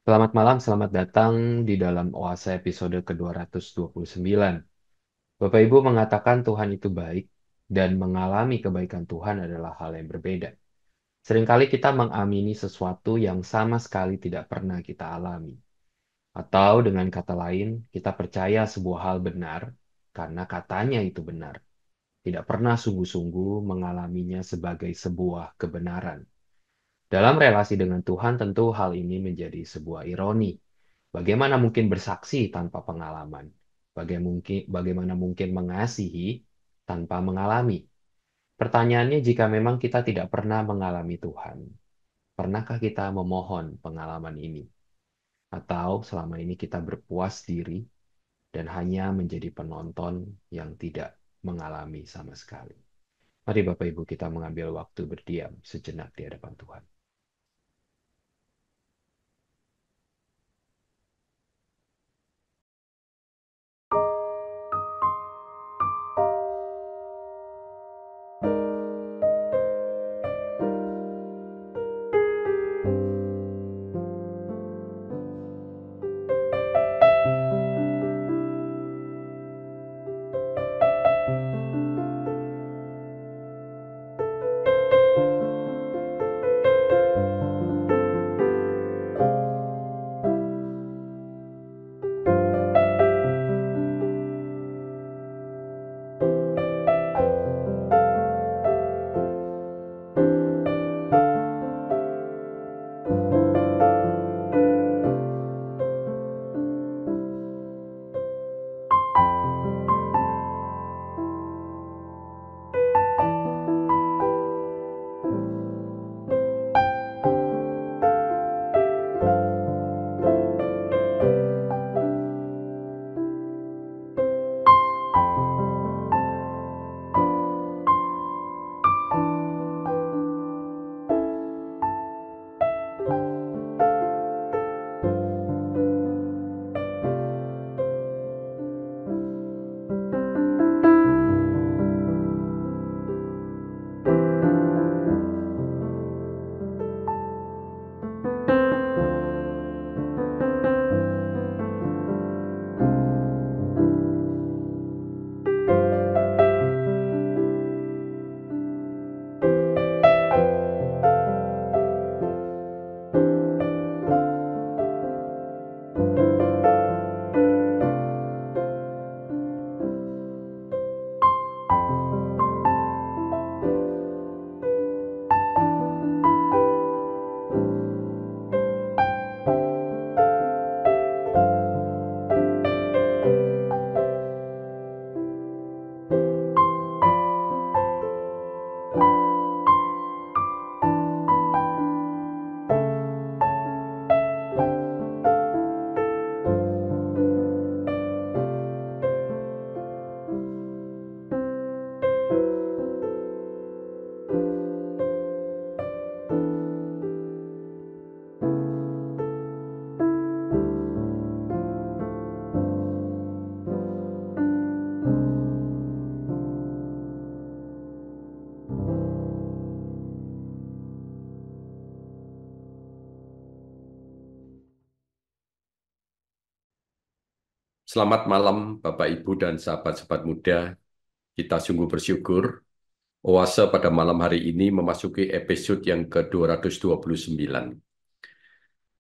Selamat malam, selamat datang di dalam Oase episode ke-229. Bapak Ibu mengatakan Tuhan itu baik, dan mengalami kebaikan Tuhan adalah hal yang berbeda. Seringkali kita mengamini sesuatu yang sama sekali tidak pernah kita alami. Atau dengan kata lain, kita percaya sebuah hal benar karena katanya itu benar. Tidak pernah sungguh-sungguh mengalaminya sebagai sebuah kebenaran. Dalam relasi dengan Tuhan, tentu hal ini menjadi sebuah ironi. Bagaimana mungkin bersaksi tanpa pengalaman? Bagaimana mungkin mengasihi tanpa mengalami? Pertanyaannya, jika memang kita tidak pernah mengalami Tuhan, pernahkah kita memohon pengalaman ini? Atau selama ini kita berpuas diri dan hanya menjadi penonton yang tidak mengalami sama sekali? Mari Bapak Ibu kita mengambil waktu berdiam sejenak di hadapan Tuhan. Selamat malam Bapak Ibu dan sahabat-sahabat muda. Kita sungguh bersyukur Oase pada malam hari ini memasuki episode yang ke-229.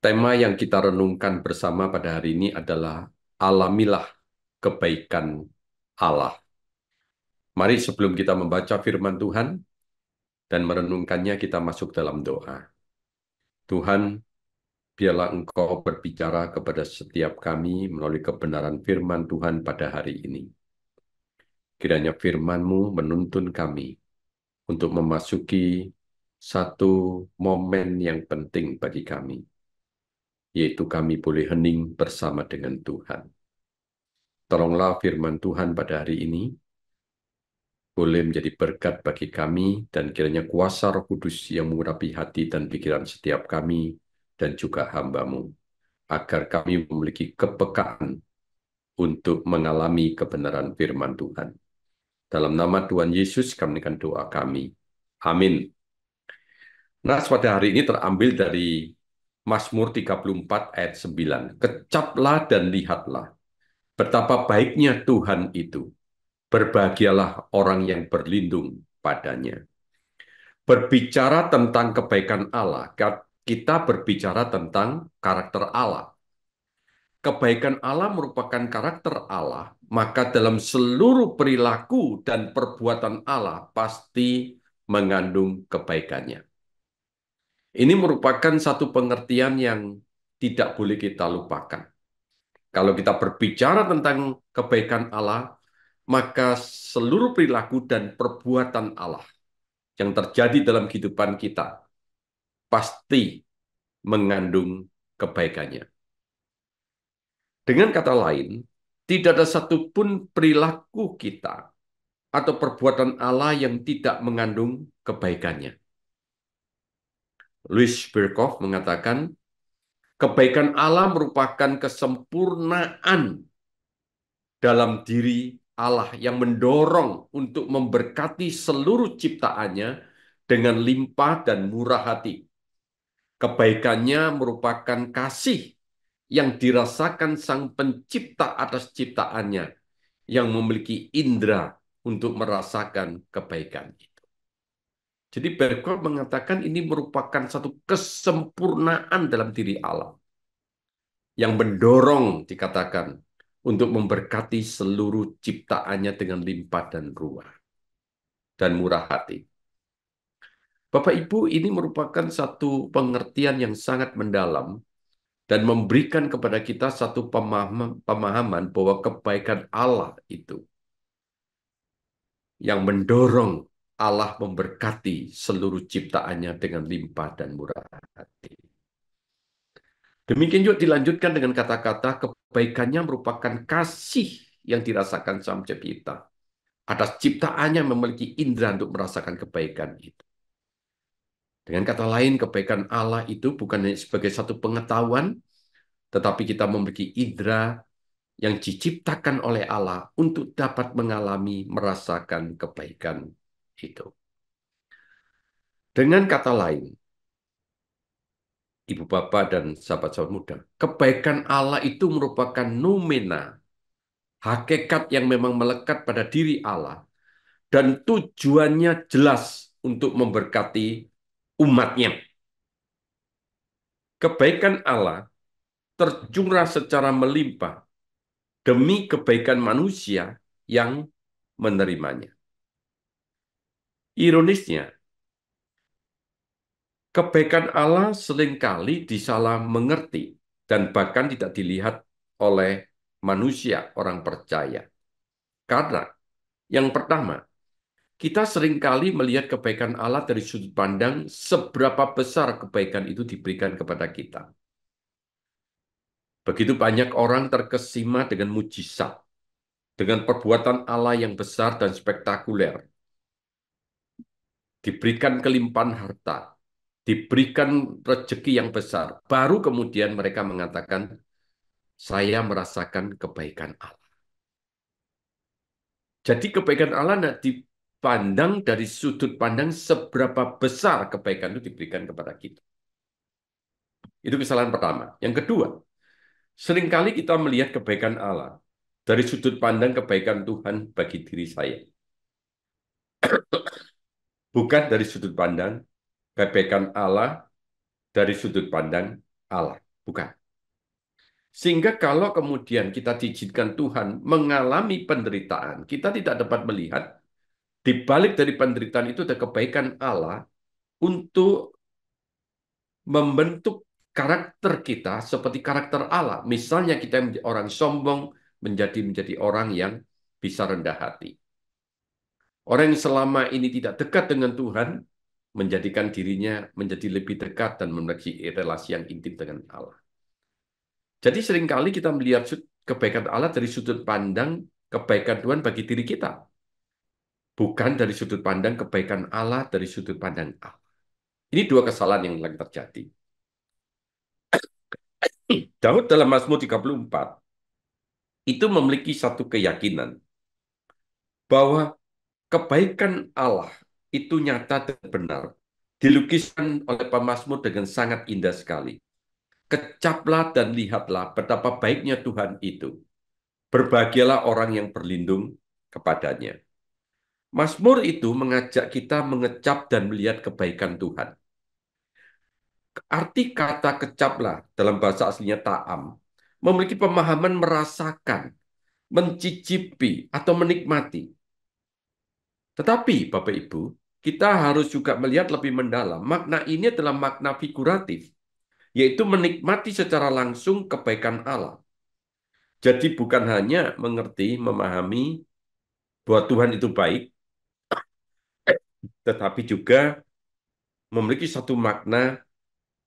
Tema yang kita renungkan bersama pada hari ini adalah alamilah kebaikan Allah. Mari sebelum kita membaca firman Tuhan dan merenungkannya, kita masuk dalam doa. Tuhan, biarlah Engkau berbicara kepada setiap kami melalui kebenaran firman Tuhan pada hari ini. Kiranya firman-Mu menuntun kami untuk memasuki satu momen yang penting bagi kami, yaitu kami boleh hening bersama dengan Tuhan. Tolonglah firman Tuhan pada hari ini boleh menjadi berkat bagi kami, dan kiranya kuasa Roh Kudus yang mengurapi hati dan pikiran setiap kami dan juga hamba-Mu, agar kami memiliki kepekaan untuk mengalami kebenaran firman Tuhan. Dalam nama Tuhan Yesus kami menaikkan doa kami. Amin. Nah, pada hari ini terambil dari Mazmur 34 ayat 9. Kecaplah dan lihatlah betapa baiknya Tuhan itu. Berbahagialah orang yang berlindung padanya. Berbicara tentang kebaikan Allah, kita berbicara tentang karakter Allah. Kebaikan Allah merupakan karakter Allah, maka dalam seluruh perilaku dan perbuatan Allah pasti mengandung kebaikannya. Ini merupakan satu pengertian yang tidak boleh kita lupakan. Kalau kita berbicara tentang kebaikan Allah, maka seluruh perilaku dan perbuatan Allah yang terjadi dalam kehidupan kita pasti mengandung kebaikannya. Dengan kata lain, tidak ada satupun perilaku kita atau perbuatan Allah yang tidak mengandung kebaikannya. Louis Berkhof mengatakan, kebaikan Allah merupakan kesempurnaan dalam diri Allah yang mendorong untuk memberkati seluruh ciptaannya dengan limpah dan murah hati. Kebaikannya merupakan kasih yang dirasakan Sang Pencipta atas ciptaannya yang memiliki indera untuk merasakan kebaikan itu. Jadi Berkhof mengatakan ini merupakan satu kesempurnaan dalam diri Allah yang mendorong dikatakan untuk memberkati seluruh ciptaannya dengan limpah dan ruah dan murah hati. Bapak Ibu, ini merupakan satu pengertian yang sangat mendalam dan memberikan kepada kita satu pemahaman bahwa kebaikan Allah itu yang mendorong Allah memberkati seluruh ciptaannya dengan limpah dan murah hati. Demikian juga dilanjutkan dengan kata-kata kebaikannya merupakan kasih yang dirasakan Sang Pencipta atas ciptaannya memiliki indera untuk merasakan kebaikan itu. Dengan kata lain, kebaikan Allah itu bukan hanya sebagai satu pengetahuan, tetapi kita memiliki indera yang diciptakan oleh Allah untuk dapat mengalami, merasakan kebaikan itu. Dengan kata lain, Ibu Bapak dan sahabat-sahabat muda, kebaikan Allah itu merupakan nomena, hakikat yang memang melekat pada diri Allah, dan tujuannya jelas untuk memberkati umatnya. Kebaikan Allah tercurah secara melimpah demi kebaikan manusia yang menerimanya. Ironisnya, kebaikan Allah seringkali disalah mengerti dan bahkan tidak dilihat oleh manusia, orang percaya. Karena yang pertama, kita seringkali melihat kebaikan Allah dari sudut pandang seberapa besar kebaikan itu diberikan kepada kita. Begitu banyak orang terkesima dengan mujizat, dengan perbuatan Allah yang besar dan spektakuler, diberikan kelimpahan harta, diberikan rezeki yang besar. Baru kemudian mereka mengatakan, saya merasakan kebaikan Allah. Jadi kebaikan Allah tidak dipandang dari sudut pandang seberapa besar kebaikan itu diberikan kepada kita. Itu kesalahan pertama. Yang kedua, seringkali kita melihat kebaikan Allah dari sudut pandang kebaikan Tuhan bagi diri saya. Bukan dari sudut pandang kebaikan Allah dari sudut pandang Allah. Bukan. Sehingga kalau kemudian kita diizinkan Tuhan mengalami penderitaan, kita tidak dapat melihat di balik dari penderitaan itu ada kebaikan Allah untuk membentuk karakter kita seperti karakter Allah. Misalnya kita menjadi orang sombong menjadi orang yang bisa rendah hati. Orang yang selama ini tidak dekat dengan Tuhan menjadikan dirinya menjadi lebih dekat dan memiliki relasi yang intim dengan Allah. Jadi seringkali kita melihat kebaikan Allah dari sudut pandang kebaikan Tuhan bagi diri kita. Bukan dari sudut pandang kebaikan Allah dari sudut pandang Allah. Ini dua kesalahan yang lagi terjadi. Daud dalam Mazmur 34 itu memiliki satu keyakinan bahwa kebaikan Allah itu nyata dan benar. Dilukiskan oleh pemazmur dengan sangat indah sekali. Kecaplah dan lihatlah betapa baiknya Tuhan itu. Berbahagialah orang yang berlindung kepadanya. Mazmur itu mengajak kita mengecap dan melihat kebaikan Tuhan. Arti kata kecaplah dalam bahasa aslinya ta'am memiliki pemahaman merasakan, mencicipi, atau menikmati. Tetapi, Bapak Ibu, kita harus juga melihat lebih mendalam. Makna ini adalah makna figuratif, yaitu menikmati secara langsung kebaikan Allah. Jadi bukan hanya mengerti, memahami bahwa Tuhan itu baik, tetapi juga memiliki satu makna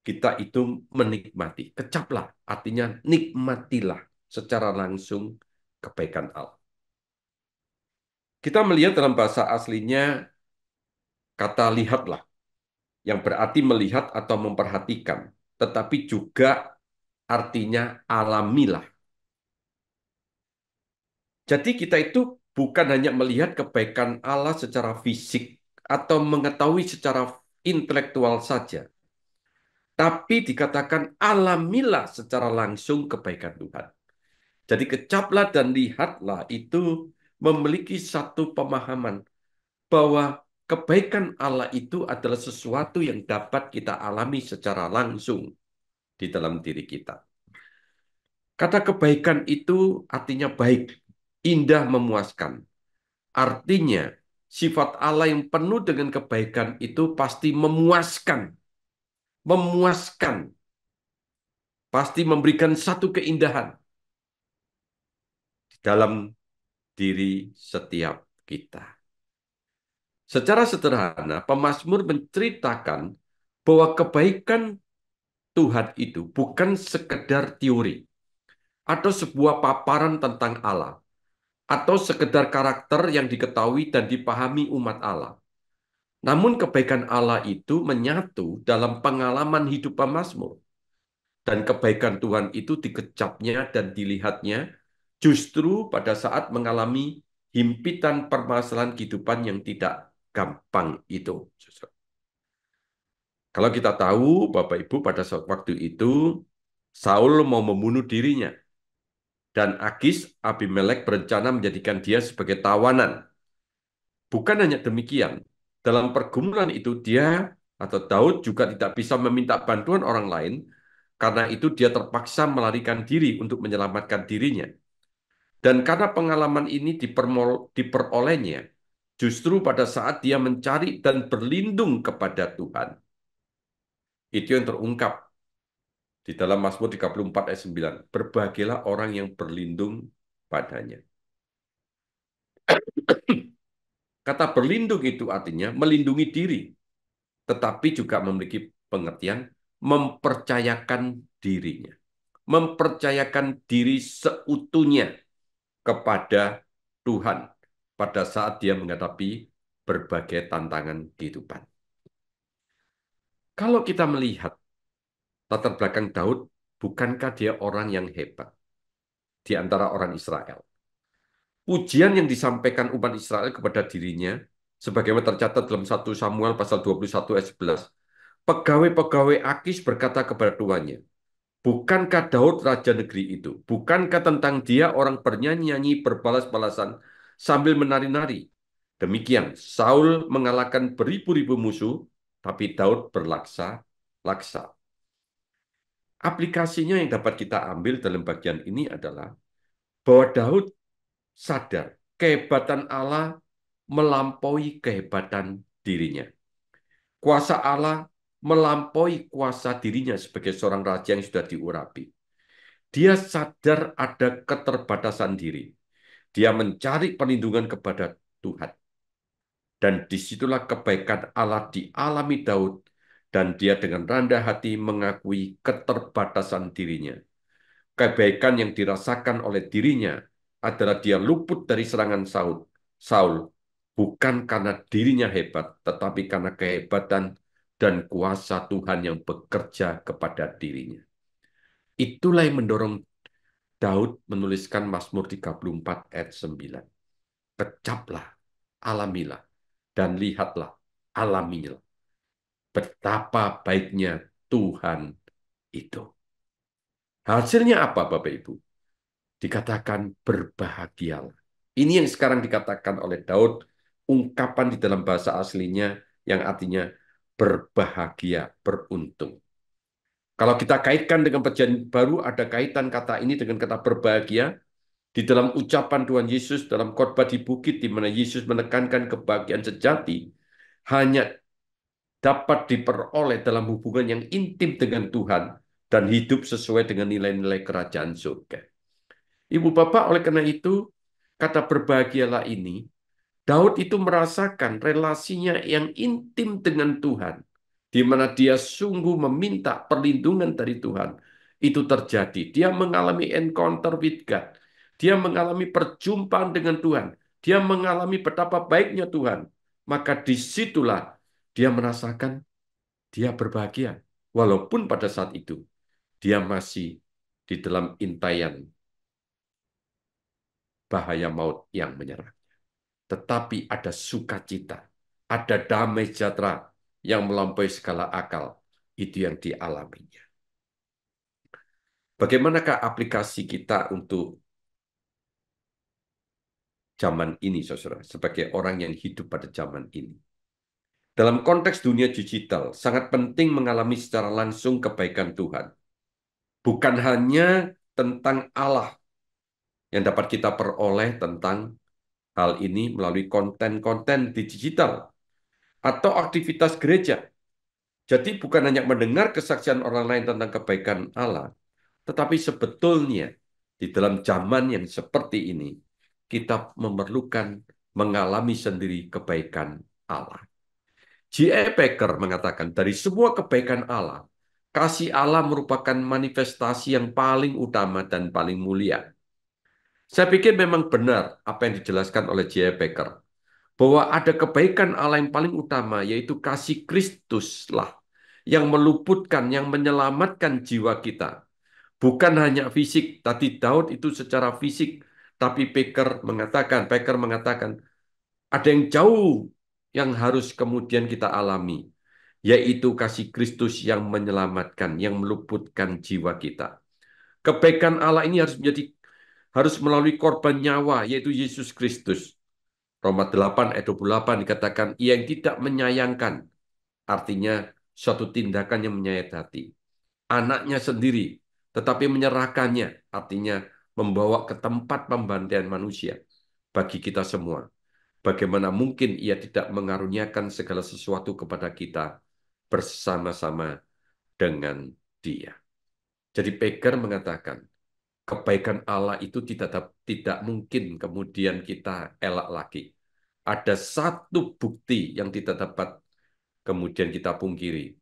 kita itu menikmati. Kecaplah, artinya nikmatilah secara langsung kebaikan Allah. Kita melihat dalam bahasa aslinya kata lihatlah, yang berarti melihat atau memperhatikan, tetapi juga artinya alamilah. Jadi kita itu bukan hanya melihat kebaikan Allah secara fisik atau mengetahui secara intelektual saja, tapi dikatakan alamilah secara langsung kebaikan Tuhan. Jadi kecaplah dan lihatlah itu memiliki satu pemahaman bahwa kebaikan Allah itu adalah sesuatu yang dapat kita alami secara langsung di dalam diri kita. Kata kebaikan itu artinya baik, indah, memuaskan. Artinya, sifat Allah yang penuh dengan kebaikan itu pasti memuaskan, memuaskan, pasti memberikan satu keindahan di dalam diri setiap kita. Secara sederhana, pemazmur menceritakan bahwa kebaikan Tuhan itu bukan sekedar teori atau sebuah paparan tentang Allah atau sekedar karakter yang diketahui dan dipahami umat Allah. Namun kebaikan Allah itu menyatu dalam pengalaman hidup pemazmur. Dan kebaikan Tuhan itu dikecapnya dan dilihatnya justru pada saat mengalami himpitan permasalahan kehidupan yang tidak gampang itu. Kalau kita tahu, Bapak Ibu, pada waktu itu, Saul mau membunuh dirinya. Dan Akis, Abimelek berencana menjadikan dia sebagai tawanan. Bukan hanya demikian, dalam pergumulan itu dia atau Daud juga tidak bisa meminta bantuan orang lain, karena itu dia terpaksa melarikan diri untuk menyelamatkan dirinya. Dan karena pengalaman ini diperolehnya, justru pada saat dia mencari dan berlindung kepada Tuhan. Itu yang terungkap di dalam Mazmur 34 ayat 9. Berbahagialah orang yang berlindung padanya. Kata berlindung itu artinya melindungi diri, tetapi juga memiliki pengertian mempercayakan dirinya. Mempercayakan diri seutuhnya kepada Tuhan pada saat dia menghadapi berbagai tantangan kehidupan. Kalau kita melihat latar belakang Daud, bukankah dia orang yang hebat di antara orang Israel? Pujian yang disampaikan umat Israel kepada dirinya, sebagaimana tercatat dalam 1 Samuel pasal 21 ayat 11. Pegawai-pegawai Akis berkata kepada tuannya, bukankah Daud raja negeri itu? Bukankah tentang dia orang bernyanyi-nyanyi berbalas-balasan sambil menari-nari? Demikian, Saul mengalahkan beribu-ribu musuh, tapi Daud berlaksa-laksa. Aplikasinya yang dapat kita ambil dalam bagian ini adalah bahwa Daud sadar kehebatan Allah melampaui kehebatan dirinya. Kuasa Allah melampaui kuasa dirinya sebagai seorang raja yang sudah diurapi. Dia sadar ada keterbatasan diri. Dia mencari perlindungan kepada Tuhan. Dan disitulah kebaikan Allah dialami Daud. Dan dia dengan rendah hati mengakui keterbatasan dirinya. Kebaikan yang dirasakan oleh dirinya adalah dia luput dari serangan Saul, bukan karena dirinya hebat, tetapi karena kehebatan dan kuasa Tuhan yang bekerja kepada dirinya. Itulah yang mendorong Daud menuliskan Mazmur 34 ayat 9. Kecaplah, alamilah, dan lihatlah, alamilah. Betapa baiknya Tuhan itu. Hasilnya apa, Bapak Ibu? Dikatakan berbahagialah. Ini yang sekarang dikatakan oleh Daud, ungkapan di dalam bahasa aslinya yang artinya berbahagia, beruntung. Kalau kita kaitkan dengan perjanjian baru, ada kaitan kata ini dengan kata berbahagia. Di dalam ucapan Tuhan Yesus, dalam khotbah di bukit, di mana Yesus menekankan kebahagiaan sejati, hanya dapat diperoleh dalam hubungan yang intim dengan Tuhan dan hidup sesuai dengan nilai-nilai kerajaan surga. Ibu Bapak, oleh karena itu, kata berbahagialah ini, Daud itu merasakan relasinya yang intim dengan Tuhan, di mana dia sungguh meminta perlindungan dari Tuhan. Itu terjadi. Dia mengalami encounter with God. Dia mengalami perjumpaan dengan Tuhan. Dia mengalami betapa baiknya Tuhan. Maka disitulah dia merasakan dia berbahagia. Walaupun pada saat itu dia masih di dalam intaian bahaya maut yang menyerang. Tetapi ada sukacita, ada damai sejahtera yang melampaui segala akal. Itu yang dialaminya. Bagaimanakah aplikasi kita untuk zaman ini, saudara, sebagai orang yang hidup pada zaman ini? Dalam konteks dunia digital, sangat penting mengalami secara langsung kebaikan Tuhan. Bukan hanya tentang Allah yang dapat kita peroleh tentang hal ini melalui konten-konten di digital atau aktivitas gereja. Jadi bukan hanya mendengar kesaksian orang lain tentang kebaikan Allah, tetapi sebetulnya di dalam zaman yang seperti ini, kita memerlukan mengalami sendiri kebaikan Allah. J.I. Packer mengatakan, dari semua kebaikan Allah, kasih Allah merupakan manifestasi yang paling utama dan paling mulia. Saya pikir memang benar apa yang dijelaskan oleh J.I. Packer, bahwa ada kebaikan Allah yang paling utama, yaitu kasih Kristuslah yang meluputkan, yang menyelamatkan jiwa kita. Bukan hanya fisik, tadi Daud itu secara fisik, tapi Packer mengatakan, ada yang jauh yang harus kemudian kita alami, yaitu kasih Kristus yang menyelamatkan, yang meluputkan jiwa kita. Kebaikan Allah ini harus melalui korban nyawa, yaitu Yesus Kristus. Roma 8 ayat 28 dikatakan, ia yang tidak menyayangkan, artinya suatu tindakan yang menyayat hati. Anaknya sendiri, tetapi menyerahkannya, artinya membawa ke tempat pembantaian manusia bagi kita semua. Bagaimana mungkin ia tidak mengaruniakan segala sesuatu kepada kita bersama-sama dengan dia. Jadi Packer mengatakan, kebaikan Allah itu tidak mungkin kemudian kita elak lagi. Ada satu bukti yang tidak dapat kemudian kita pungkiri.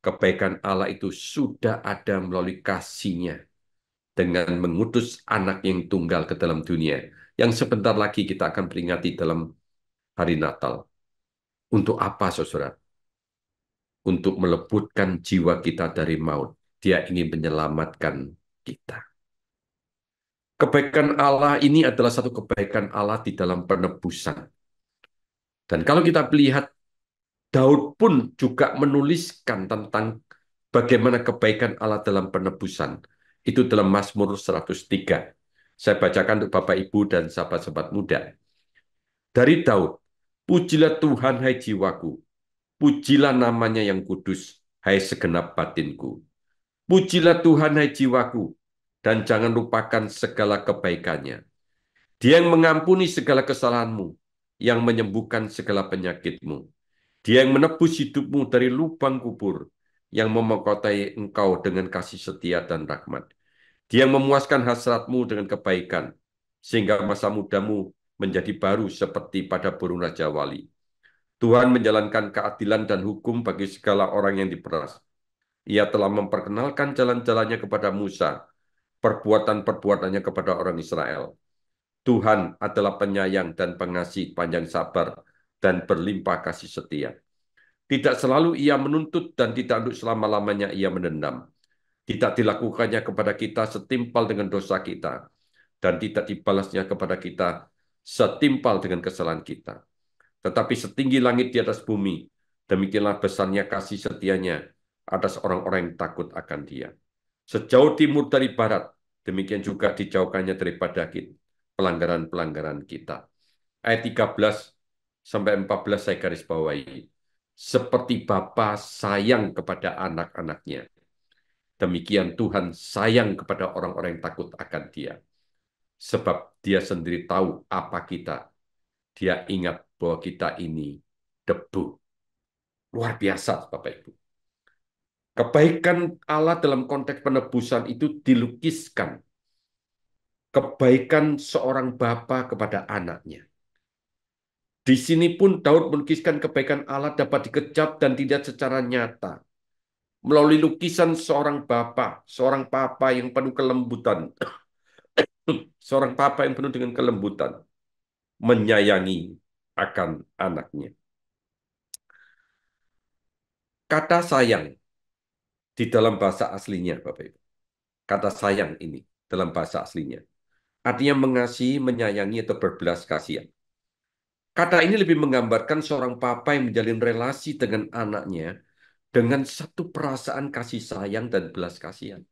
Kebaikan Allah itu sudah ada melalui kasih-Nya dengan mengutus anak yang tunggal ke dalam dunia. Yang sebentar lagi kita akan peringati dalam hari Natal. Untuk apa, saudara? Untuk melebutkan jiwa kita dari maut. Dia ingin menyelamatkan kita. Kebaikan Allah ini adalah satu kebaikan Allah di dalam penebusan. Dan kalau kita lihat, Daud pun juga menuliskan tentang bagaimana kebaikan Allah dalam penebusan. Itu dalam Mazmur 103. Saya bacakan untuk Bapak, Ibu, dan sahabat-sahabat muda. Dari Daud, pujilah Tuhan, hai jiwaku. Pujilah namanya yang kudus, hai segenap batinku. Pujilah Tuhan, hai jiwaku, dan jangan lupakan segala kebaikannya. Dia yang mengampuni segala kesalahanmu, yang menyembuhkan segala penyakitmu. Dia yang menebus hidupmu dari lubang kubur, yang memengkotai engkau dengan kasih setia dan rahmat. Dia yang memuaskan hasratmu dengan kebaikan, sehingga masa mudamu menjadi baru seperti pada burung Raja Wali. Tuhan menjalankan keadilan dan hukum bagi segala orang yang diperas. Ia telah memperkenalkan jalan-jalannya kepada Musa, perbuatan-perbuatannya kepada orang Israel. Tuhan adalah penyayang dan pengasih, panjang sabar, dan berlimpah kasih setia. Tidak selalu ia menuntut dan tidak untuk selama-lamanya ia mendendam. Tidak dilakukannya kepada kita setimpal dengan dosa kita, dan tidak dibalasnya kepada kita setimpal dengan kesalahan kita. Tetapi setinggi langit di atas bumi, demikianlah besarnya kasih setianya atas orang-orang yang takut akan Dia. Sejauh timur dari barat, demikian juga dijauhkannya daripada pelanggaran-pelanggaran kita. Ayat 13 sampai 14 saya garis bawahi. Seperti Bapa sayang kepada anak-anaknya, demikian Tuhan sayang kepada orang-orang yang takut akan Dia. Sebab Dia sendiri tahu apa kita. Dia ingat bahwa kita ini debu. Luar biasa, Bapak Ibu. Kebaikan Allah dalam konteks penebusan itu dilukiskan. Kebaikan seorang bapa kepada anaknya. Di sini pun Daud melukiskan kebaikan Allah dapat dikecap dan tidak secara nyata. Melalui lukisan seorang papa yang penuh kelembutan, seorang papa yang penuh dengan kelembutan, menyayangi akan anaknya. Kata sayang di dalam bahasa aslinya, Bapak Ibu. Kata sayang ini dalam bahasa aslinya. Artinya mengasihi, menyayangi, atau berbelas kasihan. Kata ini lebih menggambarkan seorang papa yang menjalin relasi dengan anaknya dengan satu perasaan kasih sayang dan belas kasihan.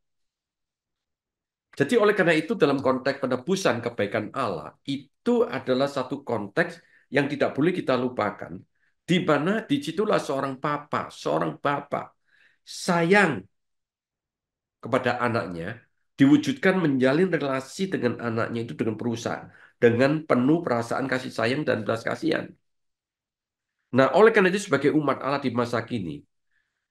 Jadi oleh karena itu dalam konteks penebusan kebaikan Allah, itu adalah satu konteks yang tidak boleh kita lupakan. Di mana disitulah seorang bapak sayang kepada anaknya, diwujudkan menjalin relasi dengan anaknya itu dengan perusahaan, dengan penuh perasaan kasih sayang dan belas kasihan. Nah, oleh karena itu sebagai umat Allah di masa kini,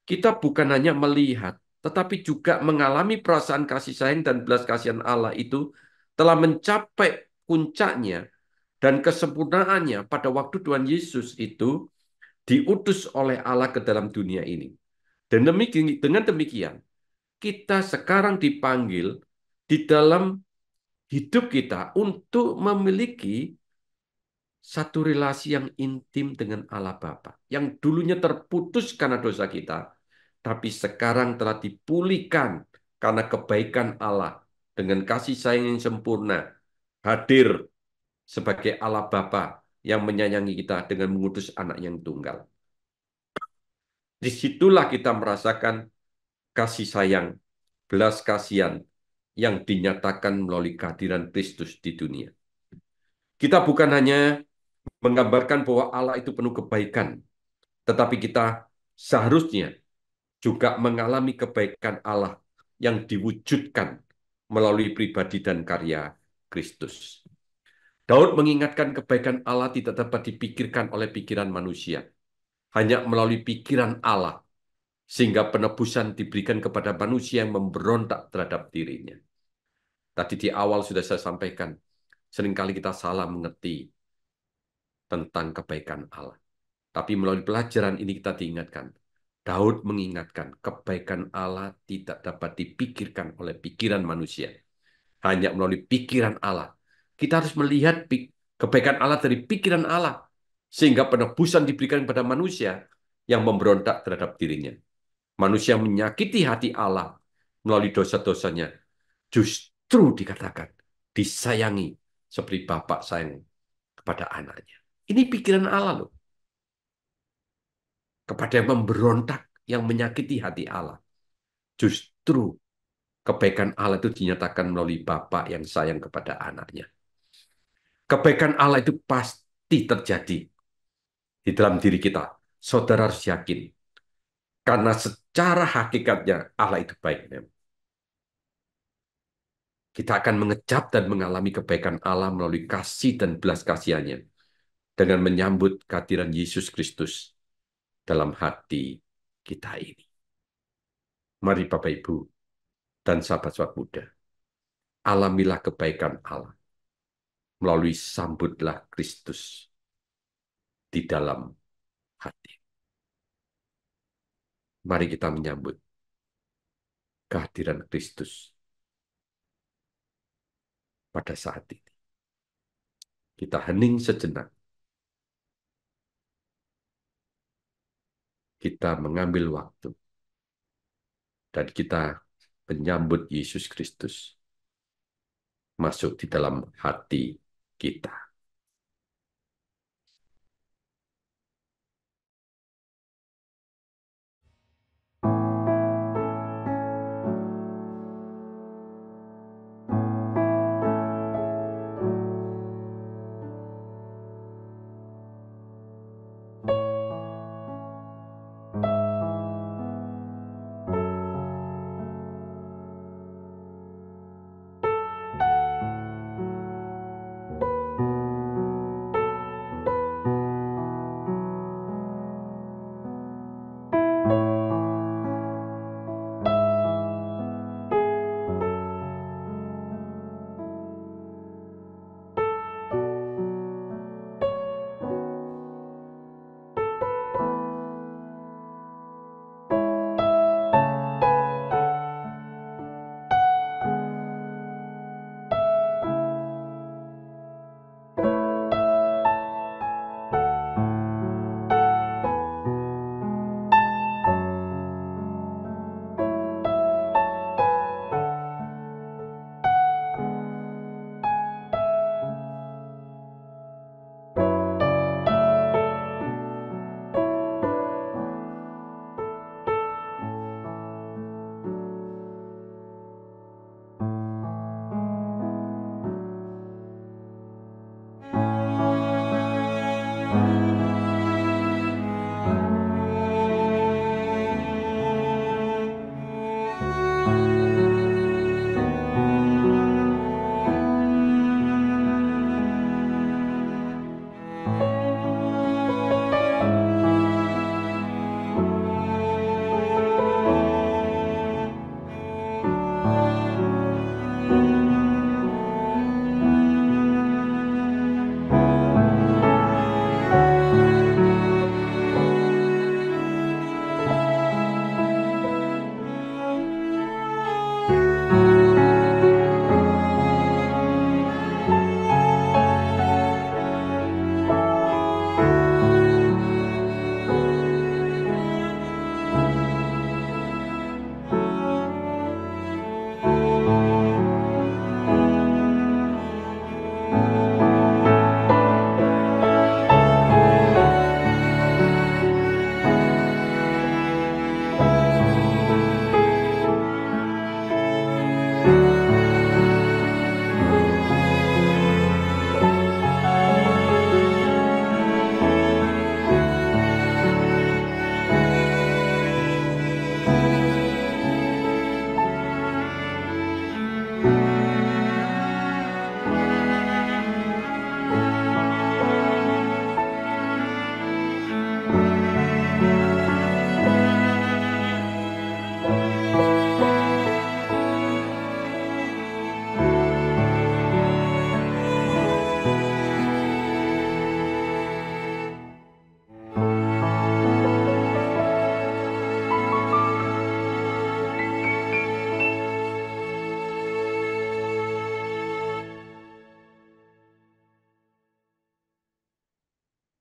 kita bukan hanya melihat, tetapi juga mengalami perasaan kasih sayang dan belas kasihan Allah itu telah mencapai puncaknya dan kesempurnaannya pada waktu Tuhan Yesus itu diutus oleh Allah ke dalam dunia ini. Dan dengan demikian, kita sekarang dipanggil di dalam hidup kita untuk memiliki satu relasi yang intim dengan Allah Bapa, yang dulunya terputus karena dosa kita, tapi sekarang telah dipulihkan karena kebaikan Allah dengan kasih sayang yang sempurna, hadir sebagai Allah Bapa yang menyayangi kita dengan mengutus anak yang tunggal. Disitulah kita merasakan kasih sayang, belas kasihan yang dinyatakan melalui kehadiran Kristus di dunia. Kita bukan hanya menggambarkan bahwa Allah itu penuh kebaikan, tetapi kita seharusnya juga mengalami kebaikan Allah yang diwujudkan melalui pribadi dan karya Kristus. Daud mengingatkan kebaikan Allah tidak dapat dipikirkan oleh pikiran manusia, hanya melalui pikiran Allah, sehingga penebusan diberikan kepada manusia yang memberontak terhadap dirinya. Tadi di awal sudah saya sampaikan, seringkali kita salah mengerti tentang kebaikan Allah. Tapi melalui pelajaran ini kita diingatkan. Daud mengingatkan kebaikan Allah tidak dapat dipikirkan oleh pikiran manusia. Hanya melalui pikiran Allah. Kita harus melihat kebaikan Allah dari pikiran Allah. Sehingga penebusan diberikan kepada manusia yang memberontak terhadap dirinya. Manusia menyakiti hati Allah melalui dosa-dosanya. Justru dikatakan disayangi seperti bapak sayang kepada anaknya. Ini pikiran Allah loh. Kepada yang memberontak, yang menyakiti hati Allah. Justru kebaikan Allah itu dinyatakan melalui Bapa yang sayang kepada anaknya. Kebaikan Allah itu pasti terjadi di dalam diri kita. Saudara harus yakin. Karena secara hakikatnya Allah itu baik. Kita akan mengecap dan mengalami kebaikan Allah melalui kasih dan belas kasihannya. Dengan menyambut kehadiran Yesus Kristus dalam hati kita ini. Mari Bapak Ibu dan sahabat-sahabat muda. Alamilah kebaikan Allah melalui sambutlah Kristus di dalam hati. Mari kita menyambut kehadiran Kristus pada saat ini. Kita hening sejenak. Kita mengambil waktu. Dan kita menyambut Yesus Kristus masuk di dalam hati kita.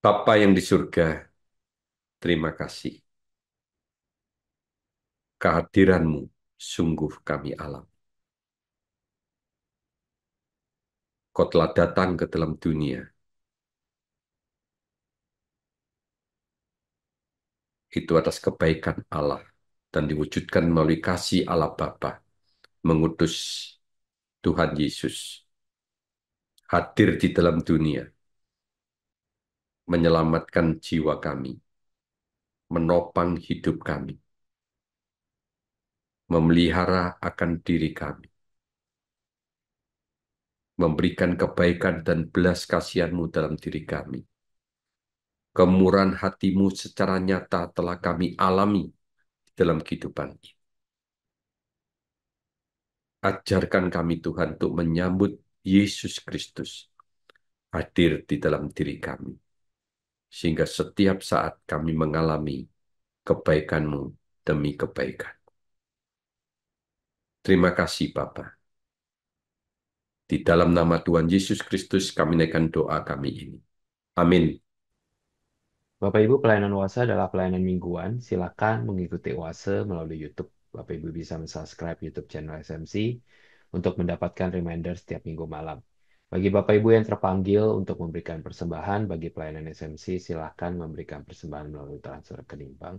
Bapa yang di surga, terima kasih. Kehadiran-Mu sungguh kami alami. Kau telah datang ke dalam dunia. Itu atas kebaikan Allah dan diwujudkan melalui kasih Allah Bapa, mengutus Tuhan Yesus hadir di dalam dunia, menyelamatkan jiwa kami, menopang hidup kami, memelihara akan diri kami, memberikan kebaikan dan belas kasihan-Mu dalam diri kami. Kemurahan hati-Mu secara nyata telah kami alami dalam kehidupan ini. Ajarkan kami Tuhan untuk menyambut Yesus Kristus hadir di dalam diri kami. Sehingga setiap saat kami mengalami kebaikan-Mu demi kebaikan. Terima kasih Bapa. Di dalam nama Tuhan Yesus Kristus kami naikkan doa kami ini. Amin. Bapak Ibu, pelayanan Oase adalah pelayanan mingguan. Silakan mengikuti Oase melalui YouTube. Bapak Ibu bisa subscribe YouTube channel SMC untuk mendapatkan reminder setiap minggu malam. Bagi Bapak Ibu yang terpanggil untuk memberikan persembahan bagi pelayanan SMC, silakan memberikan persembahan melalui transfer rekening bank,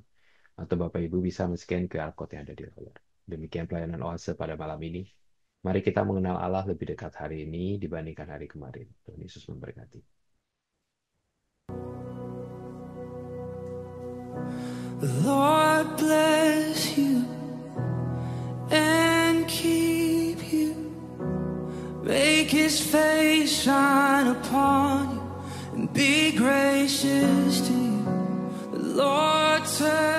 atau Bapak Ibu bisa men-scan QR Code yang ada di layar. Demikian pelayanan Oase pada malam ini. Mari kita mengenal Allah lebih dekat hari ini dibandingkan hari kemarin. Tuhan Yesus memberkati. The Lord bless you and keep you. Make His face shine upon you and be gracious to you. The Lord turn